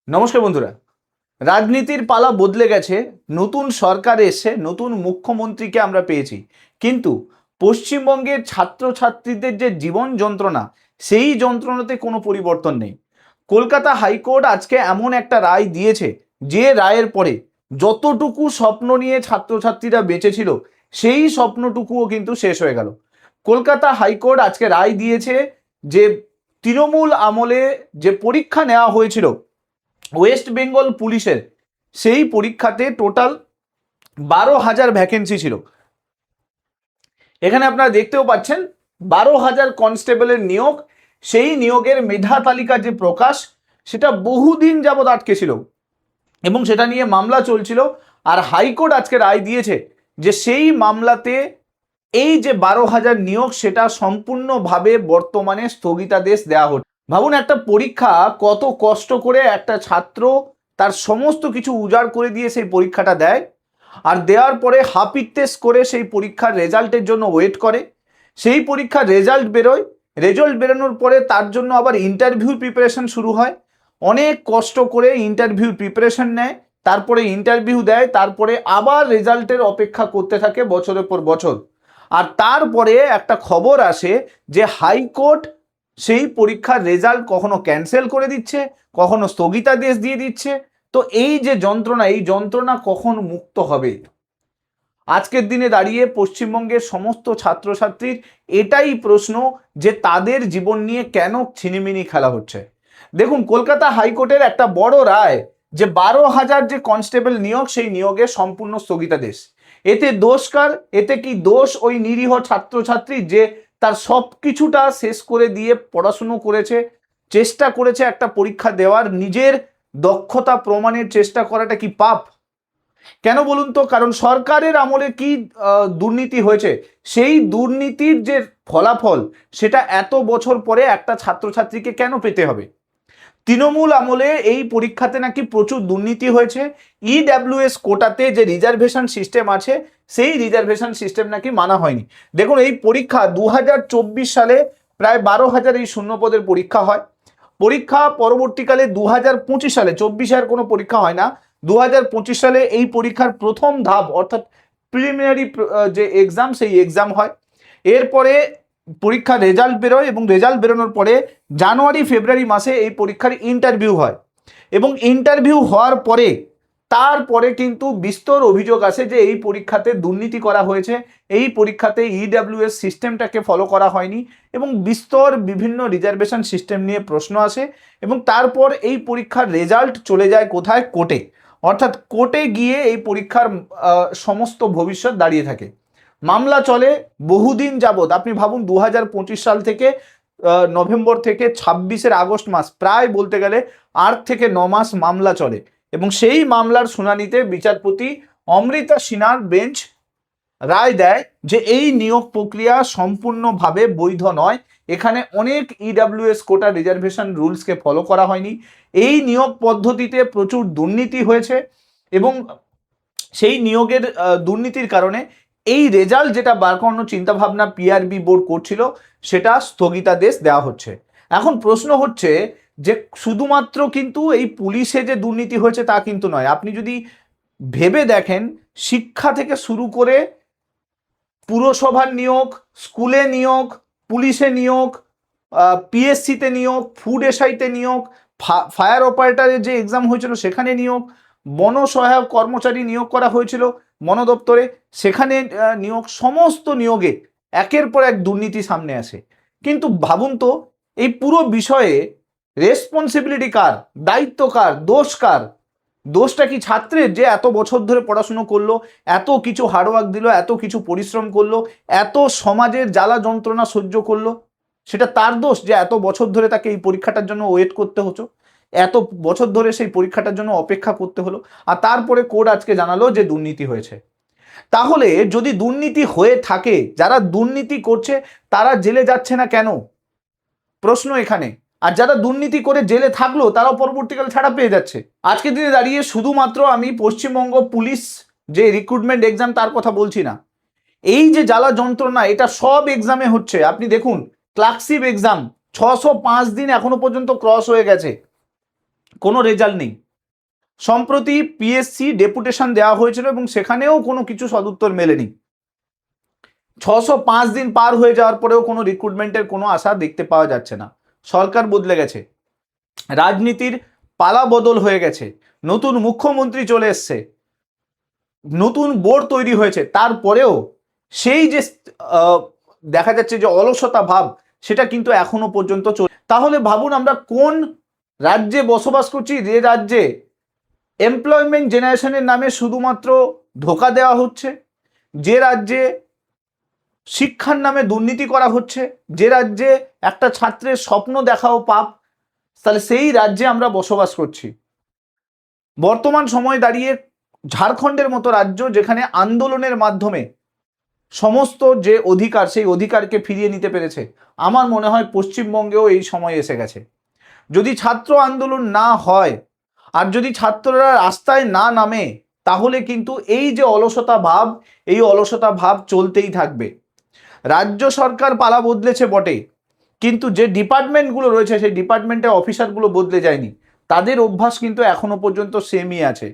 নমস্কার বন্ধুরা। রাজনীতির পালা বদলে গেছে, নতুন সরকার এসে নতুন মুখ্যমন্ত্রীকে আমরা পেয়েছি, কিন্তু পশ্চিমবঙ্গের ছাত্রছাত্রীদের যে জীবন যন্ত্রণা, সেই যন্ত্রণাতে কোনো পরিবর্তন নেই। কলকাতা হাইকোর্ট আজকে এমন একটা রায় দিয়েছে, যে রায়ের পরে যতটুকু স্বপ্ন নিয়ে ছাত্রছাত্রীরা বেঁচেছিল, সেই স্বপ্নটুকুও কিন্তু শেষ হয়ে গেল। কলকাতা হাইকোর্ট আজকে রায় দিয়েছে যে তৃণমূল আমলে যে পরীক্ষা নেওয়া হয়েছিল ওয়েস্ট বেঙ্গল পুলিশের, সেই পরীক্ষাতে টোটাল 12,000 ভ্যাকেন্সি ছিল। এখানে আপনারা দেখতেও পাচ্ছেন 12,000 কনস্টেবলের নিয়োগ। সেই নিয়োগের মেধা তালিকা যে প্রকাশ, সেটা বহুদিন যাবৎ আটকে ছিল এবং সেটা নিয়ে মামলা চলছিল। আর হাইকোর্ট আজকে রায় দিয়েছে যে সেই মামলাতে এই যে 12,000 নিয়োগ, সেটা সম্পূর্ণভাবে বর্তমানে স্থগিতাদেশ দেওয়া হচ্ছে। ভাবুন, একটা পরীক্ষা কত কষ্ট করে একটা ছাত্র তার সমস্ত কিছু উজাড় করে দিয়ে সেই পরীক্ষাটা দেয়, আর দেওয়ার পরে হাপিত্তেস করে সেই পরীক্ষার রেজাল্টের জন্য ওয়েট করে। সেই পরীক্ষার রেজাল্ট বেরোয়, রেজাল্ট বেরোনোর পরে তার জন্য আবার ইন্টারভিউ প্রিপারেশন শুরু হয়। অনেক কষ্ট করে ইন্টারভিউ প্রিপারেশন নেয়, তারপরে ইন্টারভিউ দেয়, তারপরে আবার রেজাল্টের অপেক্ষা করতে থাকে বছরের পর বছর। আর তারপরে একটা খবর আসে যে হাইকোর্ট সেই পরীক্ষার রেজাল্ট কখনো ক্যান্সেল করে দিচ্ছে, কখনো স্থগিতাদেশ দিয়ে দিচ্ছে। তো এই যে যন্ত্রণা, এই যন্ত্রণা কখন মুক্ত হবে? আজকের দিনে দাঁড়িয়ে পশ্চিমবঙ্গের সমস্ত ছাত্রছাত্রীর এটাই প্রশ্ন, যে তাদের জীবন নিয়ে কেন ছিনিমিনি খেলা হচ্ছে। দেখুন, কলকাতা হাইকোর্টের একটা বড় রায়, যে 12,000 যে কনস্টেবল নিয়োগ, সেই নিয়োগের সম্পূর্ণ স্থগিতাদেশ। এতে দোষ কার? এতে কি দোষ ওই নিরীহ ছাত্রছাত্রী, যে তার সব কিছুটা শেষ করে দিয়ে পড়াশুনো করেছে, চেষ্টা করেছে একটা পরীক্ষা দেওয়ার, নিজের দক্ষতা প্রমাণের চেষ্টা করাটা কি পাপ? কেন বলুন তো? কারণ সরকারের আমলে কি দুর্নীতি হয়েছে, সেই দুর্নীতির যে ফলাফল, সেটা এত বছর পরে একটা ছাত্রছাত্রীকে কেন পেতে হবে? তৃণমূল আমলে এই পরীক্ষাতে নাকি প্রচুর দুর্নীতি হয়েছে। ইডাব্লিউএস কোটাতে যে রিজার্ভেশন সিস্টেম আছে, সেই রিজার্ভেশন সিস্টেম নাকি মানা হয়নি। দেখুন, এই পরীক্ষা 2024 সালে প্রায় 12,000 এই শূন্যপদের পরীক্ষা হয়। পরীক্ষা পরবর্তীকালে 2025 সালে, 24 আর কোনো পরীক্ষা হয় না, 2025 সালে এই পরীক্ষার প্রথম ধাপ অর্থাৎ প্রিলিমিনারি যে এক্সাম, সেই এক্সাম হয়। এরপরে পরীক্ষার রেজাল্ট বেরোয় এবং রেজাল্ট বেরোনোর পরে জানুয়ারি ফেব্রুয়ারি মাসে এই পরীক্ষার ইন্টারভিউ হয়। এবং ইন্টারভিউ হওয়ার পরে তারপরে কিন্তু বিস্তর অভিযোগ আসে যে এই পরীক্ষাতে দুর্নীতি করা হয়েছে, এই পরীক্ষাতে ইডাব্লিউএস সিস্টেমটাকে ফলো করা হয়নি, এবং বিস্তর বিভিন্ন রিজার্ভেশন সিস্টেম নিয়ে প্রশ্ন আসে। এবং তারপর এই পরীক্ষার রেজাল্ট চলে যায় কোথায়? কোর্টে। অর্থাৎ কোর্টে গিয়ে এই পরীক্ষার সমস্ত ভবিষ্যৎ দাঁড়িয়ে থাকে। মামলা চলে বহুদিন যাবৎ। আপনি ভাবুন, 2025 সাল থেকে নভেম্বর থেকে 26-এর আগস্ট মাস, প্রায় বলতে গেলে 8 থেকে 9 মাস মামলা চলে। এবং সেই মামলার শুনানিতে বিচারপতি অমৃতা সিনহার বেঞ্চ রায় দেয় যে এই নিয়োগ প্রক্রিয়া সম্পূর্ণভাবে বৈধ নয়, এখানে অনেক ইডাব্লিউএস কোটা রিজার্ভেশন রুলসকে ফলো করা হয়নি, এই নিয়োগ পদ্ধতিতে প্রচুর দুর্নীতি হয়েছে, এবং সেই নিয়োগের দুর্নীতির কারণে এই রেজাল্ট যেটা বার করানোর চিন্তাভাবনা পিআরবি বোর্ড করছিল, সেটা স্থগিতাদেশ দেওয়া হচ্ছে। এখন প্রশ্ন হচ্ছে যে শুধুমাত্র কিন্তু এই পুলিশে যে দুর্নীতি হয়েছে তা কিন্তু নয়। আপনি যদি ভেবে দেখেন, শিক্ষা থেকে শুরু করে পুরসভার নিয়োগ, স্কুলে নিয়োগ, পুলিশে নিয়োগ, পিএসসিতে নিয়োগ, ফুড এসআইতে নিয়োগ, ফায়ার অপারেটরের যে এক্সাম হয়েছিল সেখানে নিয়োগ, বন সহায়ক কর্মচারী নিয়োগ করা হয়েছিল বন দপ্তরে, সেখানে নিয়োগ, সমস্ত নিয়োগে একের পর এক দুর্নীতি সামনে আসে। কিন্তু ভাবুন তো, এই পুরো বিষয়ে রেসপন্সিবিলিটি কার? দায়িত্ব কার? দোষ কার? দোষটা কি ছাত্রের, যে এত বছর ধরে পড়াশুনো করলো, এত কিছু হার্ডওয়ার্ক দিল, এত কিছু পরিশ্রম করলো, এত সমাজের জ্বালা যন্ত্রণা সহ্য করলো, সেটা তার দোষ যে এত বছর ধরে তাকে এই পরীক্ষাটার জন্য ওয়েট করতে হতো, এত বছর ধরে সেই পরীক্ষাটার জন্য অপেক্ষা করতে হলো, আর তারপরে কোর্ট আজকে জানালো যে দুর্নীতি হয়েছে? তাহলে যদি দুর্নীতি হয়ে থাকে, যারা দুর্নীতি করছে তারা জেলে যাচ্ছে না কেন? প্রশ্ন এখানে। আর যারা দুর্নীতি করে জেলে থাকলো, তারাও পরবর্তীকালে ছাড়া পেয়ে যাচ্ছে। আজকের দিনে দাঁড়িয়ে শুধুমাত্র আমি পশ্চিমবঙ্গ পুলিশ যে রিক্রুটমেন্ট এক্সাম তার কথা বলছি না, এই যে জ্বালা যন্ত্রণা, এটা সব এক্সামে হচ্ছে। আপনি দেখুন, ক্লার্কশিপ এক্সাম 605 দিন এখনো পর্যন্ত ক্রস হয়ে গেছে। কোনো রেজাল্ট নেই। সম্প্রতি পিএসসি ডেপুটেশন দেওয়া হয়েছিল এবং সেখানেও কোনো কিছু সদুত্তর মেলেনি। 605 দিন পার হয়ে যাওয়ার পরেও কোনো রিক্রুটমেন্টের কোনো আশা দেখতে পাওয়া যাচ্ছে না। সরকার বদলে গেছে, রাজনীতির পালা বদল হয়ে গেছে, নতুন মুখ্যমন্ত্রী চলে এসছে, নতুন বোর্ড তৈরি হয়েছে, তারপরেও সেই যে দেখা যাচ্ছে যে অলসতা ভাব, সেটা কিন্তু এখনো পর্যন্ত চলে। তাহলে ভাবুন আমরা কোন রাজ্যে বসবাস করছি, যে রাজ্যে এমপ্লয়মেন্ট জেনারেশনের নামে শুধুমাত্র ধোঁকা দেওয়া হচ্ছে, যে রাজ্যে শিক্ষার নামে দুর্নীতি করা হচ্ছে, যে রাজ্যে একটা ছাত্রের স্বপ্ন দেখাও পাপ। তাহলে সেই রাজ্যে আমরা বসবাস করছি। বর্তমান সময়ে দাঁড়িয়ে ঝাড়খণ্ডের মতো রাজ্য, যেখানে আন্দোলনের মাধ্যমে সমস্ত যে অধিকার, সেই অধিকারকে ফিরিয়ে নিতে পেরেছে, আমার মনে হয় পশ্চিমবঙ্গেও এই সময় এসে গেছে। যদি ছাত্র আন্দোলন না হয় আর যদি ছাত্ররা রাস্তায় না নামে, তাহলে কিন্তু এই যে অলসতা ভাব, এই অলসতা ভাব চলতেই থাকবে। রাজ্য সরকার পালা বদলেছে বটে, কিন্তু যে ডিপার্টমেন্টগুলো রয়েছে সেই ডিপার্টমেন্টের অফিসারগুলো বদলে যায়নি। তাদের অভ্যাস কিন্তু এখনো পর্যন্ত সেমই আছে।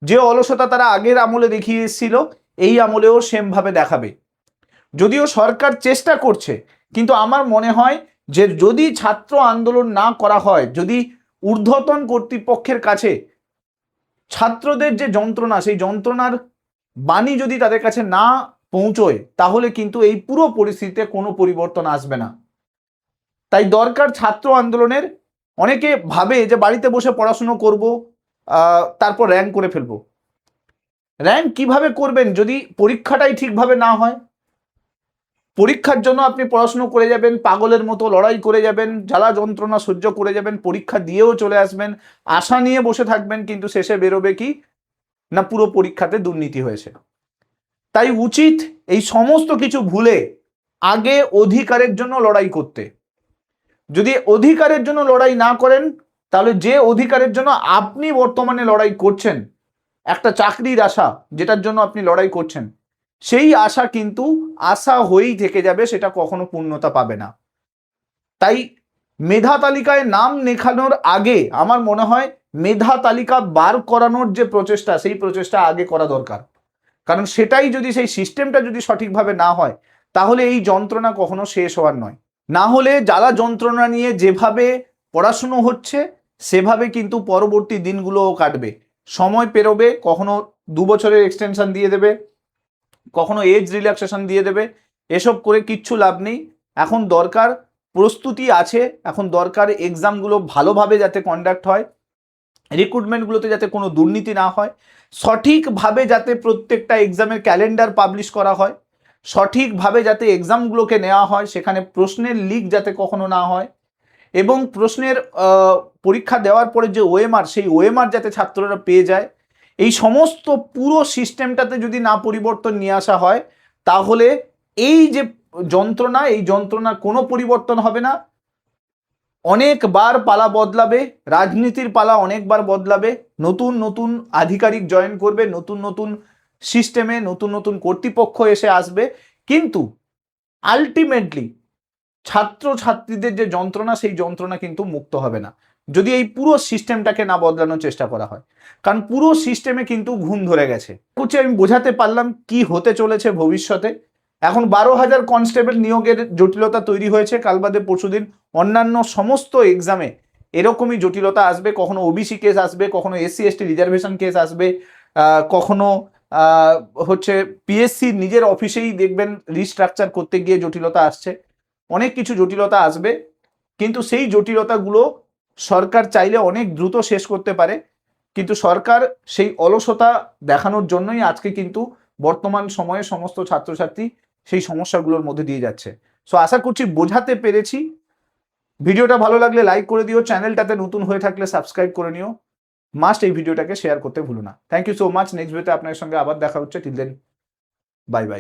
যে অলসতা তারা আগের আমলে দেখিয়ে এসেছিল, এই আমলেও সেমভাবে দেখাবে। যদিও সরকার চেষ্টা করছে, কিন্তু আমার মনে হয় যে যদি ছাত্র আন্দোলন না করা হয়, যদি ঊর্ধ্বতন কর্তৃপক্ষের কাছে ছাত্রদের যে যন্ত্রণা, সেই যন্ত্রণার বাণী যদি তাদের কাছে না পৌঁছয়, তাহলে কিন্তু এই পুরো পরিস্থিতিতে কোনো পরিবর্তন আসবে না। তাই দরকার ছাত্র আন্দোলনের। অনেকে ভাবে যে বাড়িতে বসে পড়াশুনো করব, তারপর র্যাঙ্ক করে ফেলবো। র্যাঙ্ক কিভাবে করবেন যদি পরীক্ষাটাই ঠিকভাবে না হয়? পরীক্ষার জন্য আপনি পড়াশুনো করে যাবেন, পাগলের মতো লড়াই করে যাবেন, জ্বালা যন্ত্রণা সহ্য করে যাবেন, পরীক্ষা দিয়েও চলে আসবেন, আশা নিয়ে বসে থাকবেন, কিন্তু শেষে বেরোবে কি না পুরো পরীক্ষাতে দুর্নীতি হয়েছে। তাই উচিত এই সমস্ত কিছু ভুলে আগে অধিকারের জন্য লড়াই করতে। যদি অধিকারের জন্য লড়াই না করেন, তাহলে যে অধিকারের জন্য আপনি বর্তমানে লড়াই করছেন, একটা চাকরির আশা যেটার জন্য আপনি লড়াই করছেন, সেই আশা কিন্তু আশা হয়েই থেকে যাবে, সেটা কখনো পূর্ণতা পাবে না। তাই মেধা তালিকায় নাম লেখানোর আগে আমার মনে হয় মেধা তালিকা বার করানোর যে প্রচেষ্টা, সেই প্রচেষ্টা আগে করা দরকার। কারণ সেটাই যদি, সেই সিস্টেমটা যদি সঠিকভাবে না হয়, তাহলে এই যন্ত্রণা কখনো শেষ হওয়ার নয়। না হলে জ্বালা যন্ত্রণা নিয়ে যেভাবে পড়াশুনো হচ্ছে, সেভাবে কিন্তু পরবর্তী দিনগুলোও কাটবে। সময় পেরোবে, কখনো 2 বছরের এক্সটেনশন দিয়ে দেবে, কখনো এজ রিল্যাক্সেশন দিয়ে দেবে। এসব করে কিচ্ছু লাভ নেই। এখন দরকার প্রস্তুতি আছে, এখন দরকার এক্সামগুলো ভালোভাবে যাতে কন্ডাক্ট হয়, রিক্রুটমেন্টগুলোতে যাতে কোনো দুর্নীতি না হয়, সঠিকভাবে যাতে প্রত্যেকটা এক্সামের ক্যালেন্ডার পাবলিশ করা হয়, সঠিকভাবে যাতে এক্সামগুলোকে নেওয়া হয়, সেখানে প্রশ্নের লিক যাতে কখনো না হয়, এবং প্রশ্নের পরীক্ষা দেওয়ার পরে যে ওএমআর, সেই ওএমআর যাতে ছাত্ররা পেয়ে যায়। এই সমস্ত পুরো সিস্টেমটাতে যদি না পরিবর্তন নিয়ে আসা হয়, তাহলে এই যে যন্ত্রণা, এই যন্ত্রণার কোনো পরিবর্তন হবে না। অনেকবার পালা বদলাবে, রাজনীতির পালা অনেকবার বদলাবে, নতুন নতুন আধিকারিক জয়েন করবে, নতুন নতুন সিস্টেমে নতুন নতুন কর্তৃপক্ষ এসে আসবে, কিন্তু আলটিমেটলি ছাত্র ছাত্রীদের যে যন্ত্রণা, সেই যন্ত্রণা কিন্তু মুক্ত হবে না যদি এই পুরো সিস্টেমটাকে না বদলানোর চেষ্টা করা হয়। কারণ পুরো সিস্টেমে কিন্তু ঘুম ধরে গেছে। আমি বোঝাতে পারলাম কি হতে চলেছে ভবিষ্যতে। এখন 12,000 কনস্টেবল নিয়োগের জটিলতা তৈরি হয়েছে, কাল বাদে পরশুদিন অন্যান্য সমস্ত এক্সামে এরকমই জটিলতা আসবে। কখনো ওবিসি কেস আসবে, কখনো এসসি এসটি রিজার্ভেশন কেস আসবে, কখনো হচ্ছে পিএসসি নিজের অফিসেই দেখবেন রিস্ট্রাকচার করতে গিয়ে জটিলতা আসছে। অনেক কিছু জটিলতা আসবে, কিন্তু সেই জটিলতাগুলো সরকার চাইলে অনেক দ্রুত শেষ করতে পারে। কিন্তু সরকার সেই অলসতা দেখানোর জন্যই আজকে কিন্তু বর্তমান সময়ে সমস্ত ছাত্রছাত্রী সেই সমস্যাগুলোর মধ্যে দিয়ে যাচ্ছে। সো আশা করছি বোঝাতে পেরেছি। ভিডিওটা ভালো লাগলে লাইক করে দিও, চ্যানেলটাতে নতুন হয়ে থাকলে সাবস্ক্রাইব করে নিও, মাস্ট এই ভিডিওটাকে শেয়ার করতে ভুলো না। Thank you so much. Next ভিডিওতে আপনার সঙ্গে আবার দেখা হচ্ছে। Till then, bye by.